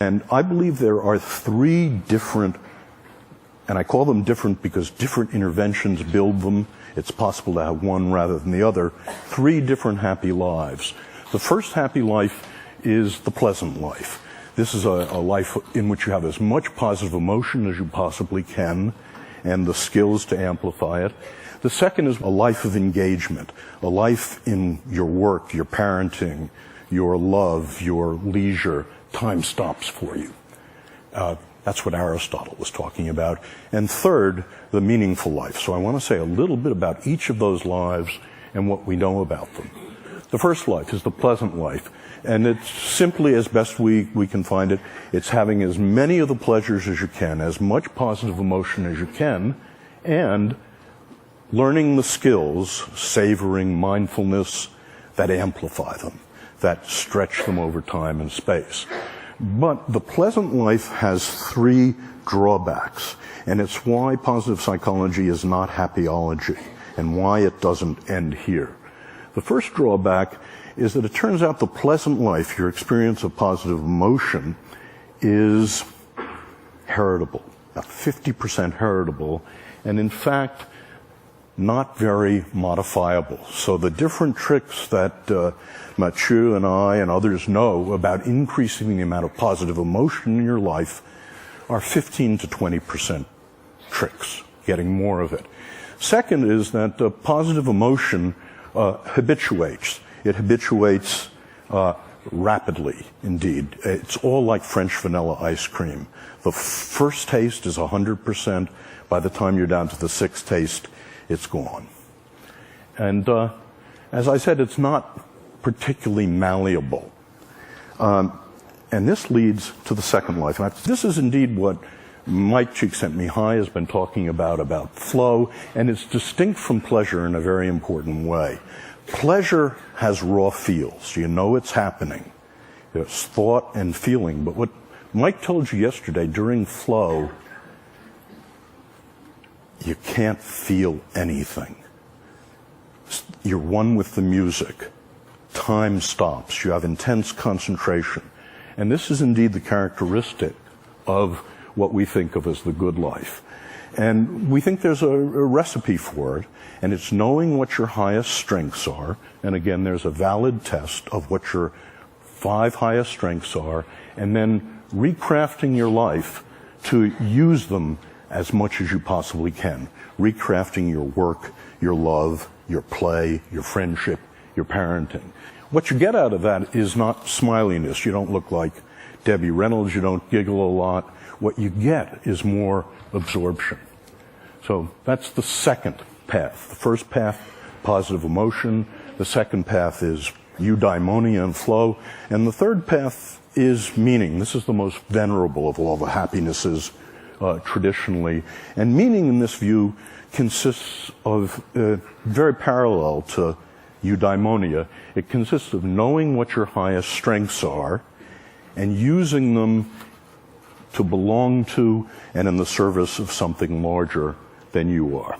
And I believe there are three different, and I call them different because different interventions build them. It's possible to have one rather than the other. Three different happy lives. The first happy life is the pleasant life. This is a life in which you have as much positive emotion as you possibly can and the skills to amplify it. The second is a life of engagement, a life in your work, your parenting, your love, your leisure. Time stops for you. That's what Aristotle was talking about. And third, the meaningful life. So I want to say a little bit about each of those lives and what we know about them. The first life is the pleasant life. And it's simply, as best we can find it, it's having as many of the pleasures as you can, as much positive emotion as you can, and learning the skills, savoring mindfulness, that amplify them, that stretch them over time and space. But the pleasant life has three drawbacks, and it's why positive psychology is not happyology, and why it doesn't end here. The first drawback is that it turns out the pleasant life, your experience of positive emotion, is heritable, about 50% heritable, and in fact, not very modifiable. So the different tricks that Mathieu and I and others know about increasing the amount of positive emotion in your life are 15 to 20% tricks, getting more of it. Second is that positive emotion habituates. It habituates rapidly, indeed. It's all like French vanilla ice cream. The first taste is 100%. By the time you're down to the sixth taste, it's gone. And as I said, it's not particularly malleable. And this leads to the second life. And this is indeed what Mike Csikszentmihalyi has been talking about flow, and it's distinct from pleasure in a very important way. Pleasure has raw feels. You know it's happening. There's thought and feeling. But what Mike told you yesterday, during flow, you can't feel anything. You're one with the music. Time stops. You have intense concentration. And this is indeed the characteristic of what we think of as the good life. And we think there's a recipe for it, and it's knowing what your highest strengths are. And again, there's a valid test of what your 5 highest strengths are, and then recrafting your life to use them as much as you possibly can. Recrafting your work, your love, your play, your friendship, your parenting. What you get out of that is not smiliness. You don't look like Debbie Reynolds. You don't giggle a lot. What you get is more absorption. So that's the second path. The first path, positive emotion. The second path is eudaimonia and flow. And the third path is meaning. This is the most venerable of all the happinesses traditionally. And meaning in this view consists of, very parallel to eudaimonia, it consists of knowing what your highest strengths are and using them to belong to and in the service of something larger than you are.